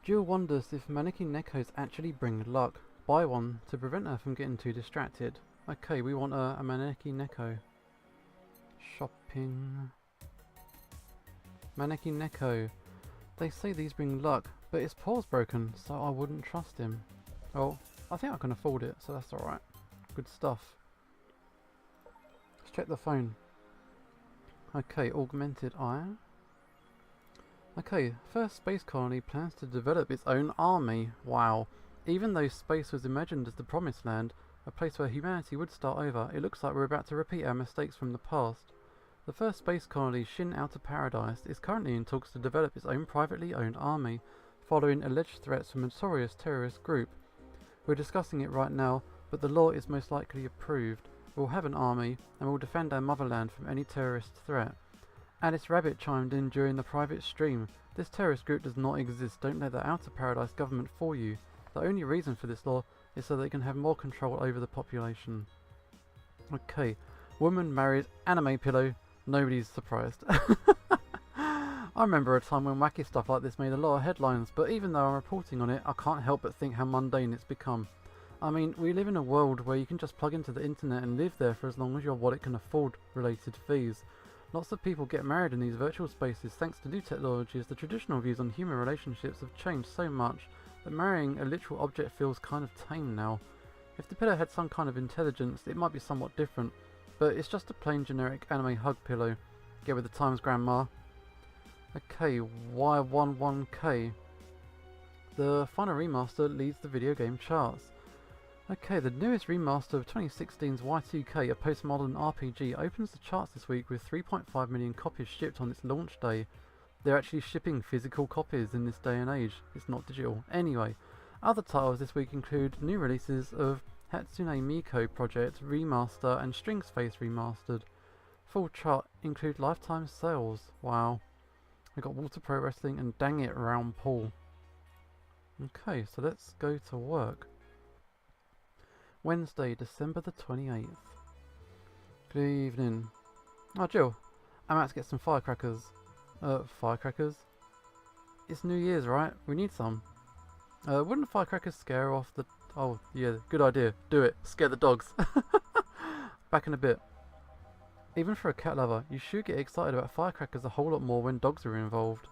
Jill wonders if Maneki Nekos actually bring luck. Buy one to prevent her from getting too distracted. Okay, we want a Maneki Neko. Shopping. Maneki Neko. They say these bring luck, but his paw's broken, so I wouldn't trust him. Oh, I think I can afford it, so that's alright. Good stuff. Let's check the phone. Okay, augmented eye. Okay, first space colony plans to develop its own army. Wow. Even though space was imagined as the promised land, a place where humanity would start over, it looks like we're about to repeat our mistakes from the past. The first space colony, Shin Outer Paradise, is currently in talks to develop its own privately owned army, following alleged threats from a notorious terrorist group. We're discussing it right now, but the law is most likely approved. We'll have an army, and we'll defend our motherland from any terrorist threat. Alice Rabbit chimed in during the private stream. This terrorist group does not exist. Don't let the Outer Paradise government fool you. The only reason for this law is so they can have more control over the population. Okay. Woman marries anime pillow. Nobody's surprised. I remember a time when wacky stuff like this made a lot of headlines, but even though I'm reporting on it, I can't help but think how mundane it's become. I mean, we live in a world where you can just plug into the internet and live there for as long as your wallet can afford related fees. Lots of people get married in these virtual spaces thanks to new technologies. The traditional views on human relationships have changed so much that marrying a literal object feels kind of tame now. If the pillow had some kind of intelligence, it might be somewhat different, but it's just a plain generic anime hug pillow. Get with the times, grandma. Okay, Y11K. The final remaster leads the video game charts. Okay, the newest remaster of 2016's Y2K, a postmodern RPG, opens the charts this week with 3.5 million copies shipped on its launch day. They're actually shipping physical copies in this day and age. It's not digital. Anyway, other titles this week include new releases of Hatsune Miku Project Remaster and Strings Face Remastered. Full chart include lifetime sales. Wow. We got Water Pro Wrestling and Dang It Round Pool. Okay, so let's go to work. Wednesday, December the 28th. Good evening. Oh, Jill, I'm out to get some firecrackers. Firecrackers? It's New Year's, right? We need some. Wouldn't firecrackers scare off the... Oh, yeah, good idea. Do it. Scare the dogs. Back in a bit. Even for a cat lover, you should get excited about firecrackers a whole lot more when dogs are involved.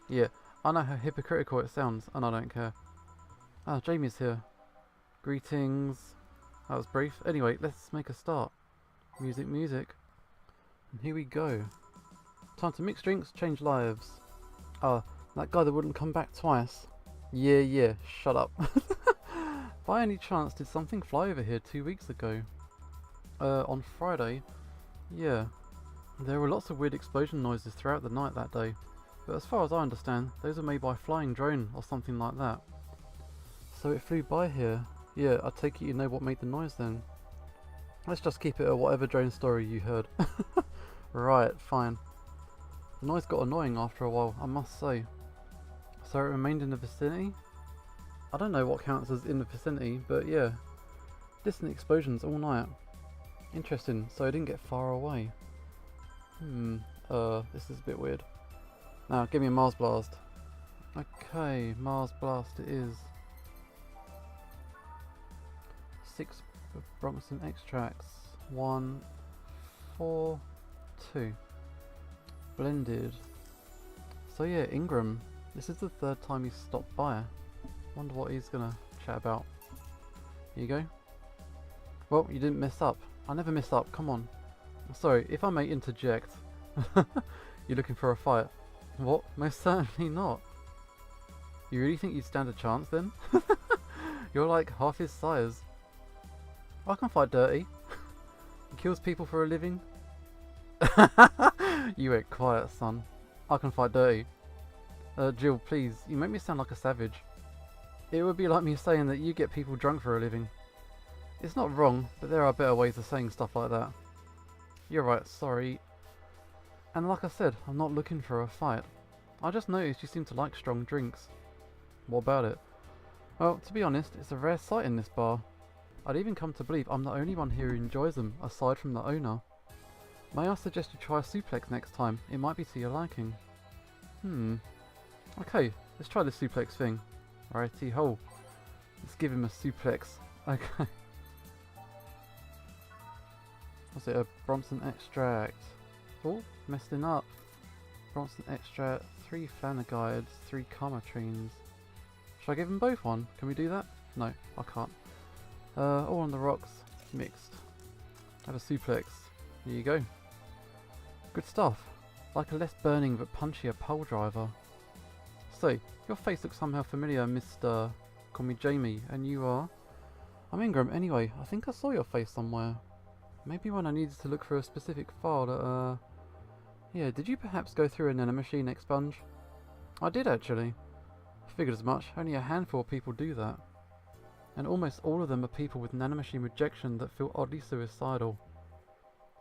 Yeah, I know how hypocritical it sounds, and I don't care. Ah, Jamie's here. Greetings. That was brief. Anyway, let's make a start. Music, music. And here we go. Time to mix drinks, change lives. Ah, that guy that wouldn't come back twice. Yeah, shut up. By any chance, did something fly over here 2 weeks ago? On Friday? Yeah. There were lots of weird explosion noises throughout the night that day. But as far as I understand, those were made by a flying drone or something like that. So it flew by here. Yeah, I take it you know what made the noise then. Let's just keep it at whatever drone story you heard. Right, fine. The noise got annoying after a while, I must say. So it remained in the vicinity? I don't know what counts as in the vicinity, but yeah. Distant explosions all night. Interesting, so I didn't get far away. This is a bit weird. Now, give me a Mars Blast. Okay, Mars Blast it is. 6 Bronxon extracts. 1, 4, 2. Blended. So yeah, Ingram. This is the third time he's stopped by. Wonder what he's gonna chat about. Here you go. Well, you didn't mess up. I never mess up, come on. Sorry, if I may interject. You're looking for a fight? What? Most certainly not. You really think you'd stand a chance then? You're like half his size. I can fight dirty. He kills people for a living. You went quiet, son. I can fight dirty. Jill, please, you make me sound like a savage. It would be like me saying that you get people drunk for a living. It's not wrong, but there are better ways of saying stuff like that. You're right, sorry. And like I said, I'm not looking for a fight. I just noticed you seem to like strong drinks. What about it? Well, to be honest, it's a rare sight in this bar. I'd even come to believe I'm the only one here who enjoys them, aside from the owner. May I suggest you try a suplex next time? It might be to your liking. Okay, let's try the suplex thing. Righty ho. Let's give him a suplex. Okay. Was it a Bronson extract? Oh, messing up. Bronson extract, 3 Flanagaids, 3 Karmatrines. Should I give them both one? Can we do that? No, I can't. All on the rocks, mixed. Have a suplex. Here you go. Good stuff. Like a less burning but punchier pole driver. So, your face looks somehow familiar, Mr. Call me Jamie, and you are? I'm Ingram. Anyway, I think I saw your face somewhere. Maybe when I needed to look for a specific file that, yeah, did you perhaps go through a nanomachine expunge? I did actually. I figured as much. Only a handful of people do that. And almost all of them are people with nanomachine rejection that feel oddly suicidal.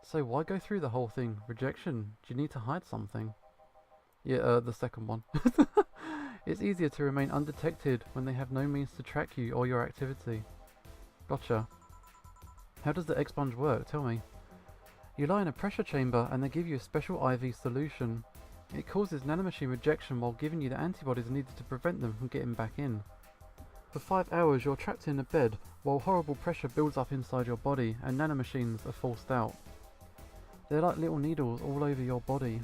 So why go through the whole thing? Rejection? Do you need to hide something? Yeah, the second one. It's easier to remain undetected when they have no means to track you or your activity. Gotcha. How does the expunge work? Tell me. You lie in a pressure chamber and they give you a special IV solution. It causes nanomachine rejection while giving you the antibodies needed to prevent them from getting back in. For 5 hours you're trapped in a bed while horrible pressure builds up inside your body and nanomachines are forced out. They're like little needles all over your body.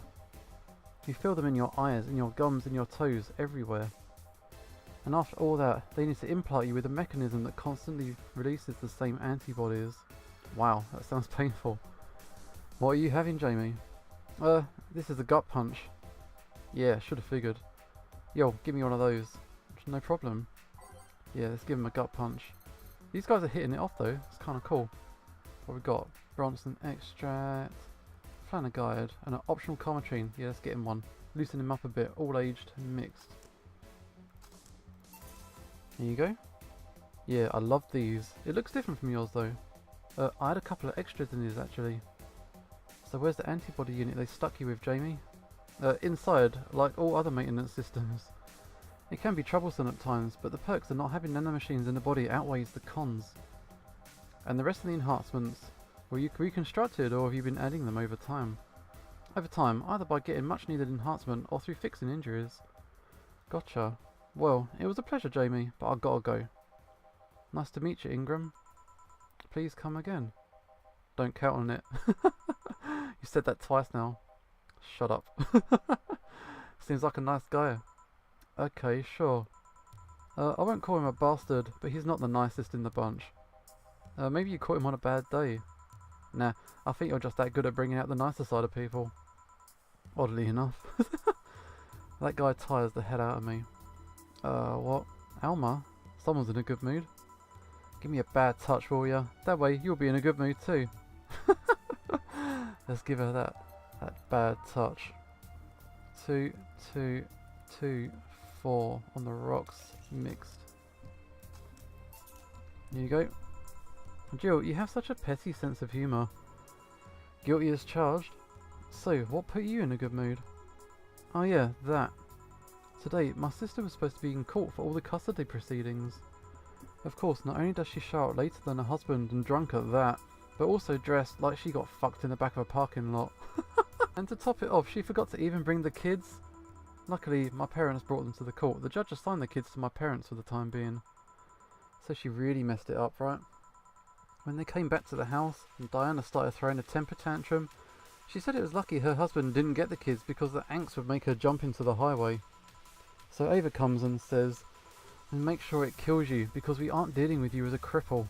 You feel them in your eyes, in your gums, in your toes, everywhere. And after all that, they need to implant you with a mechanism that constantly releases the same antibodies. Wow, that sounds painful. What are you having, Jamie? This is a gut punch. Yeah, should have figured. Yo, give me one of those. No problem. Yeah, let's give him a gut punch. These guys are hitting it off though, it's kind of cool. What we got? Bronson extract, Flanagaid, and an optional Karmatrine. Yeah, let's get him one. Loosen him up a bit, all aged and mixed. Here you go. Yeah, I love these. It looks different from yours though. I had a couple of extras in these actually. So where's the antibody unit they stuck you with, Jamie? Inside, like all other maintenance systems. It can be troublesome at times, but the perks of not having nanomachines in the body outweighs the cons. And the rest of the enhancements, were you reconstructed or have you been adding them over time? Over time, either by getting much needed enhancement or through fixing injuries. Gotcha. Well, it was a pleasure, Jamie, but I gotta go. Nice to meet you, Ingram. Please come again. Don't count on it. You said that twice now. Shut up. Seems like a nice guy. Okay, sure. I won't call him a bastard, but he's not the nicest in the bunch. Maybe you caught him on a bad day. Nah, I think you're just that good at bringing out the nicer side of people. Oddly enough. That guy tires the head out of me. What? Alma? Someone's in a good mood. Give me a bad touch, will ya? That way you'll be in a good mood too. Let's give her that bad touch. 2, 2, 2, 4 on the rocks, mixed. Here you go. Jill, you have such a petty sense of humour. Guilty as charged. So, what put you in a good mood? Oh yeah, that. Today, my sister was supposed to be in court for all the custody proceedings. Of course, not only does she show up later than her husband and drunk at that, but also dressed like she got fucked in the back of a parking lot. And to top it off, she forgot to even bring the kids. Luckily, my parents brought them to the court. The judge assigned the kids to my parents for the time being. So she really messed it up, right? When they came back to the house and Diana started throwing a temper tantrum, she said it was lucky her husband didn't get the kids because the angst would make her jump into the highway. So Ava comes and says, and make sure it kills you because we aren't dealing with you as a cripple.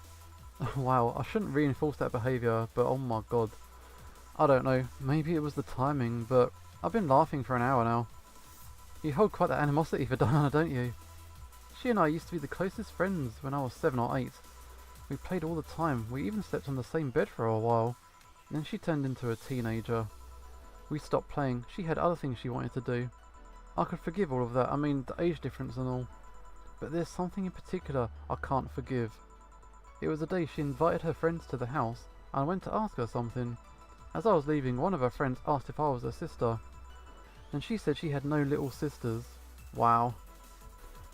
Wow, I shouldn't reinforce that behaviour, but oh my god. I don't know, maybe it was the timing, but I've been laughing for an hour now. You hold quite the animosity for Diana, don't you? She and I used to be the closest friends when I was 7 or 8. We played all the time, we even slept on the same bed for a while. Then she turned into a teenager. We stopped playing, she had other things she wanted to do. I could forgive all of that, I mean the age difference and all. But there's something in particular I can't forgive. It was the day she invited her friends to the house, and I went to ask her something. As I was leaving, one of her friends asked if I was her sister. And she said she had no little sisters. Wow.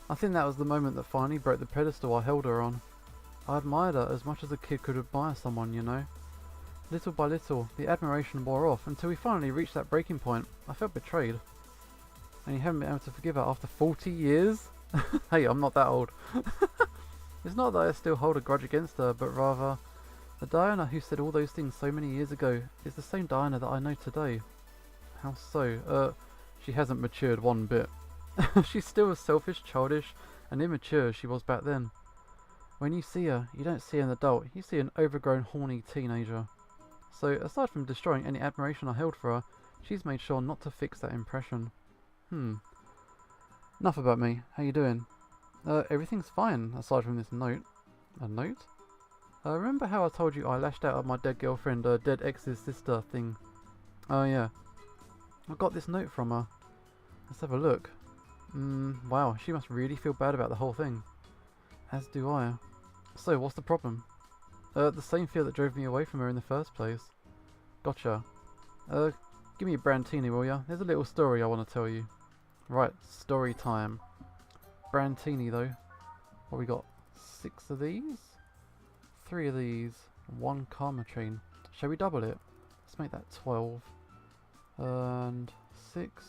I think that was the moment that finally broke the pedestal I held her on. I admired her as much as a kid could admire someone, you know. Little by little, the admiration wore off until we finally reached that breaking point. I felt betrayed. And you haven't been able to forgive her after 40 years? Hey, I'm not that old. It's not that I still hold a grudge against her, but rather, the Diana who said all those things so many years ago is the same Diana that I know today. How so? She hasn't matured one bit. She's still as selfish, childish, and immature as she was back then. When you see her, you don't see an adult, you see an overgrown, horny teenager. So, aside from destroying any admiration I held for her, she's made sure not to fix that impression. Enough about me. How you doing? Everything's fine, aside from this note. A note? Remember how I told you I lashed out at my dead girlfriend, dead ex's sister thing? Oh yeah. I got this note from her. Let's have a look. Wow, she must really feel bad about the whole thing. As do I. So, what's the problem? The same fear that drove me away from her in the first place. Gotcha. Give me a Brantini, will ya? There's a little story I want to tell you. Right, story time. Brantini, though. What we got? 6 of these? 3 of these. 1 karma chain. Shall we double it? Let's make that 12. And 6.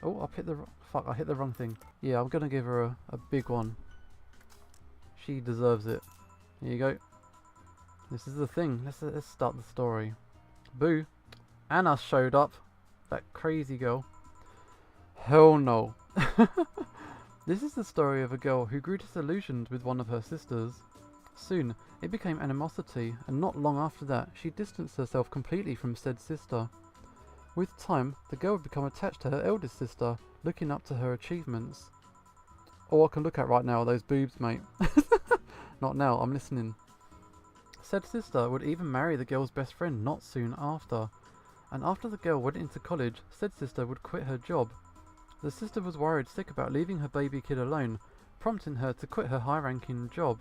Oh, I hit the fuck! I hit the wrong thing. Yeah, I'm gonna give her a big one. She deserves it. Here you go. This is the thing. Let's start the story. Boo! Anna showed up. That crazy girl. Hell no. This is the story of a girl who grew disillusioned with one of her sisters. Soon, it became animosity, and not long after that, she distanced herself completely from said sister. With time, the girl would become attached to her eldest sister, looking up to her achievements. All I can look at right now are those boobs, mate. Not now, I'm listening. Said sister would even marry the girl's best friend not soon after. And after the girl went into college, said sister would quit her job. The sister was worried sick about leaving her baby kid alone, prompting her to quit her high-ranking job.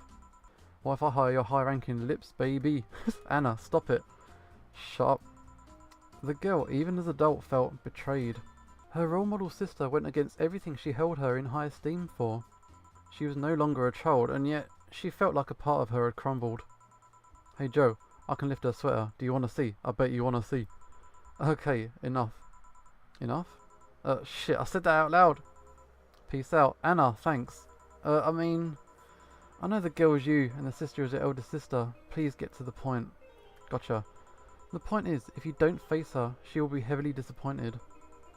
What if I hire your high-ranking lips, baby? Anna, stop it. Shut up. The girl, even as an adult, felt betrayed. Her role model sister went against everything she held her in high esteem for. She was no longer a child, and yet she felt like a part of her had crumbled. Hey Joe, I can lift her sweater. Do you want to see? I bet you want to see. Okay, enough. Enough? Shit, I said that out loud. Peace out. Anna, thanks. I know the girl is you, and the sister is your elder sister. Please get to the point. Gotcha. The point is, if you don't face her, she will be heavily disappointed.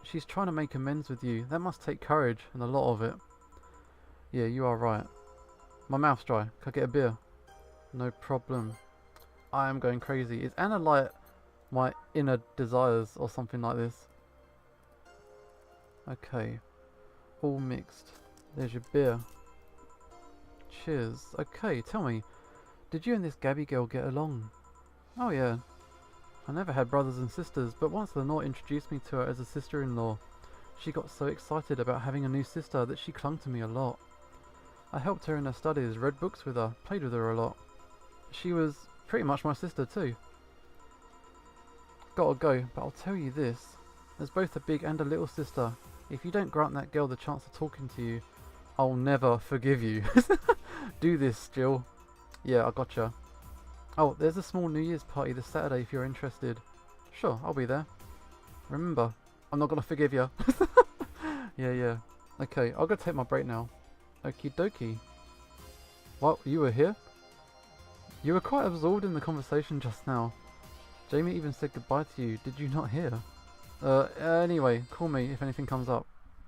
She's trying to make amends with you. That must take courage, and a lot of it. Yeah, you are right. My mouth's dry. Can I get a beer? No problem. I am going crazy. Is Anna like my inner desires or something like this? Okay. All mixed. There's your beer. Cheers. Okay, tell me, did you and this Gabby girl get along? Oh yeah. I never had brothers and sisters, but once Lenore introduced me to her as a sister-in-law, she got so excited about having a new sister that she clung to me a lot. I helped her in her studies, read books with her, played with her a lot. She was pretty much my sister too. Gotta go, but I'll tell you this. As both a big and a little sister, if you don't grant that girl the chance of talking to you, I'll never forgive you. Do this, Jill. Yeah, I gotcha. Oh, there's a small New Year's party this Saturday if you're interested. Sure, I'll be there. Remember, I'm not gonna forgive you. Yeah. Okay, I'll go take my break now. Okie dokie. What, you were here? You were quite absorbed in the conversation just now. Jamie even said goodbye to you. Did you not hear? Anyway, call me if anything comes up.